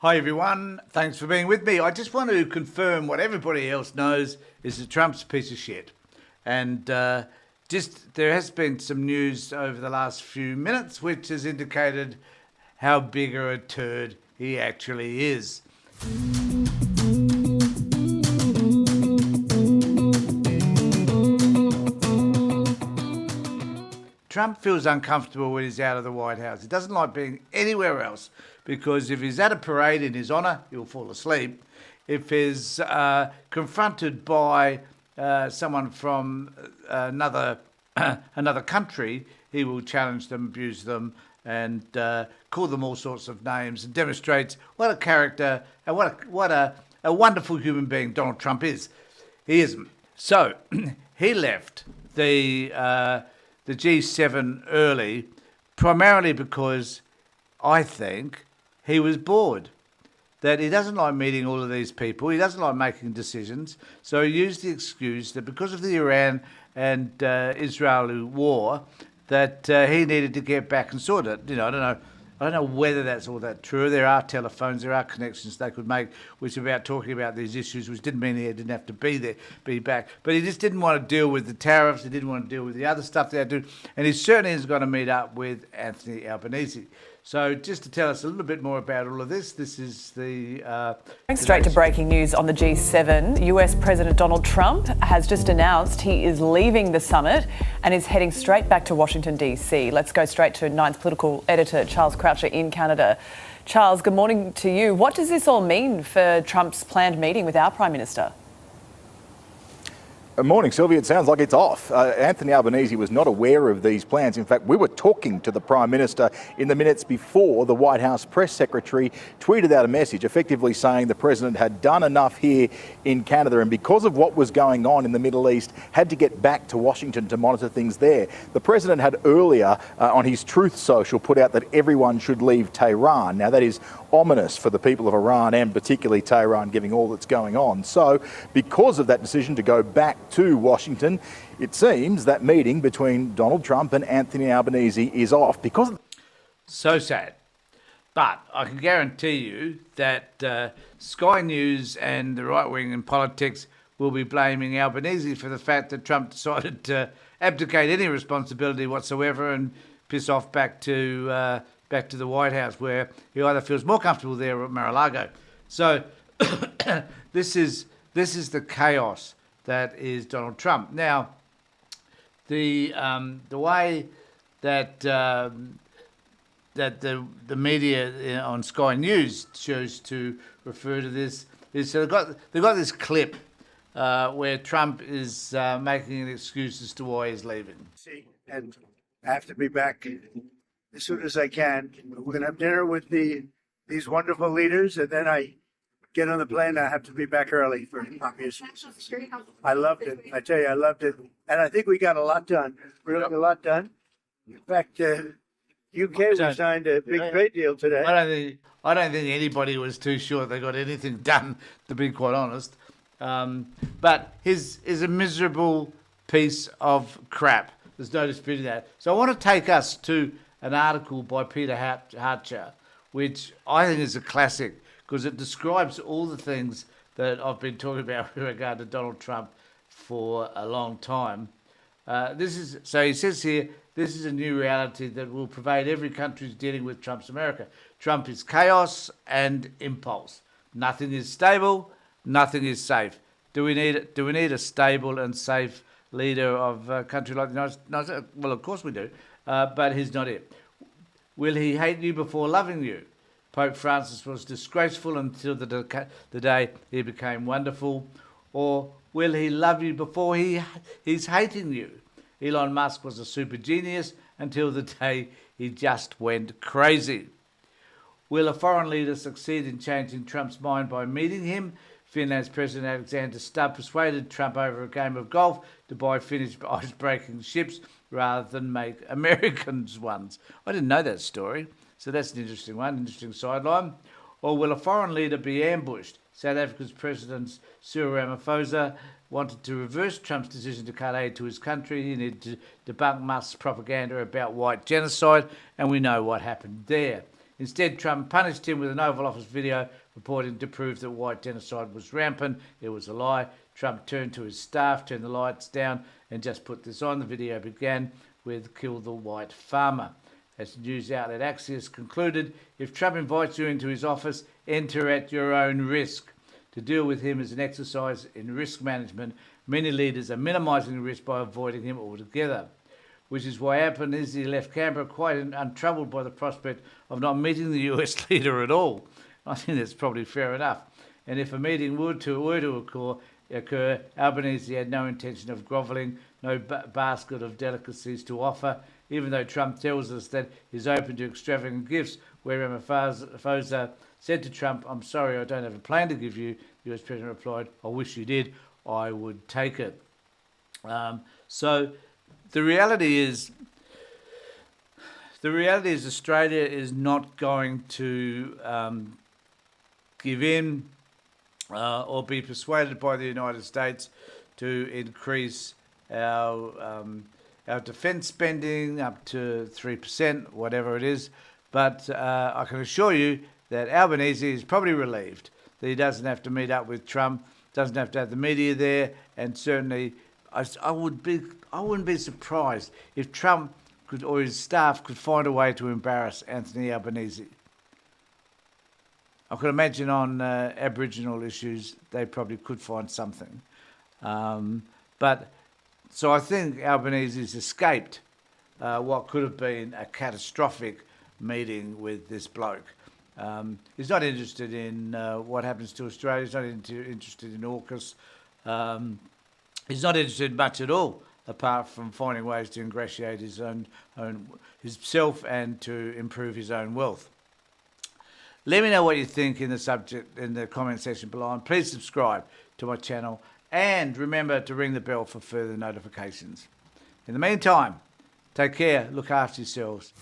Hi everyone, thanks for being with me. I just want to confirm what everybody else knows is that Trump's a piece of shit. And just there has been some news over the last few minutes which has indicated how big of a turd he actually is. Trump feels uncomfortable when he's out of the White House. He doesn't like being anywhere else because if he's at a parade in his honour, he'll fall asleep. If he's confronted by someone from another another country, he will challenge them, abuse them, and call them all sorts of names, and demonstrates what a character and what a wonderful human being Donald Trump is. He isn't. So he left the G7 early, primarily because I think he was bored. That he doesn't like meeting all of these people. He doesn't like making decisions. So he used the excuse that because of the Iran and Israeli war, that he needed to get back and sort it. I don't know whether that's all that true. There are telephones, there are connections they could make, which about talking about these issues, which didn't mean he didn't have to be back. But he just didn't want to deal with the tariffs. He didn't want to deal with the other stuff they had to do. And he certainly is going to meet up with Anthony Albanese. So just to tell us a little bit more about all of this, this is the... Going straight to breaking news on the G7. US President Donald Trump has just announced he is leaving the summit and is heading straight back to Washington, D.C. Let's go straight to Nine's political editor, Charles Croucher in Canada. Charles, good morning to you. What does this all mean for Trump's planned meeting with our Prime Minister? Morning, Sylvia. It sounds like it's off. Anthony Albanese was not aware of these plans. In fact, we were talking to the Prime Minister in the minutes before the White House press secretary tweeted out a message effectively saying the President had done enough here in Canada and because of what was going on in the Middle East, had to get back to Washington to monitor things there. The President had earlier on his Truth Social put out that everyone should leave Tehran. Now, that is ominous for the people of Iran and particularly Tehran, given all that's going on. So, because of that decision to go back to Washington, it seems that meeting between Donald Trump and Anthony Albanese is off because... So sad. But I can guarantee you that Sky News and the right wing in politics will be blaming Albanese for the fact that Trump decided to abdicate any responsibility whatsoever and piss off back to the White House, where he either feels more comfortable there or at Mar-a-Lago. So this is the chaos that is Donald Trump. Now, the way that that the media on Sky News chose to refer to this is they've got this clip where Trump is making an excuse as to why he's leaving. And I have to be back as soon as I can. We're going to have dinner with these wonderful leaders, and then I get on the plane. I have to be back early for obvious reasons. I loved it. I tell you, I loved it. And I think we got a lot done. Really a lot done. In fact, UK signed a big trade deal today. I don't think anybody was too sure they got anything done, to be quite honest. But his is a miserable piece of crap. There's no disputing that. So I want to take us to an article by Peter Hartcher, which I think is a classic because it describes all the things that I've been talking about with regard to Donald Trump for a long time. So he says here, this is a new reality that will pervade every country dealing with Trump's America. Trump is chaos and impulse. Nothing is stable, nothing is safe. Do we need a stable and safe leader of a country like the United States? Well, of course we do, but he's not it. Will he hate you before loving you? Pope Francis was disgraceful until the day he became wonderful. Or will he love you before he's hating you? Elon Musk was a super genius until the day he just went crazy. Will a foreign leader succeed in changing Trump's mind by meeting him? Finland's President Alexander Stubb persuaded Trump over a game of golf to buy Finnish ice-breaking ships rather than make Americans ones. I didn't know that story, so that's an interesting one, interesting sideline. Or will a foreign leader be ambushed? South Africa's President Cyril Ramaphosa wanted to reverse Trump's decision to cut aid to his country. He needed to debunk Musk's propaganda about white genocide, and we know what happened there. Instead, Trump punished him with an Oval Office video reporting to prove that white genocide was rampant. It was a lie. Trump turned to his staff, turned the lights down, and just put this on. The video began with "Kill the White Farmer." As news outlet Axios concluded, if Trump invites you into his office, enter at your own risk. To deal with him is an exercise in risk management. Many leaders are minimising the risk by avoiding him altogether, which is why Albanese left Canberra quite untroubled by the prospect of not meeting the US leader at all. I think that's probably fair enough. And if a meeting were to occur, Albanese had no intention of grovelling, no basket of delicacies to offer, even though Trump tells us that he's open to extravagant gifts, where Ramaphosa said to Trump, "I'm sorry, I don't have a plan to give you." The US President replied, "I wish you did. I would take it." So the reality is Australia is not going to give in or be persuaded by the United States to increase our defence spending up to 3%, whatever it is. But I can assure you that Albanese is probably relieved that he doesn't have to meet up with Trump, doesn't have to have the media there, and certainly I wouldn't be surprised if Trump or his staff could find a way to embarrass Anthony Albanese. I could imagine on Aboriginal issues they probably could find something. So I think Albanese's escaped what could have been a catastrophic meeting with this bloke. He's not interested in what happens to Australia. He's not interested in AUKUS. He's not interested much at all, apart from finding ways to ingratiate himself and to improve his own wealth. Let me know what you think in the comment section below, and please subscribe to my channel and remember to ring the bell for further notifications. In the meantime, take care, look after yourselves.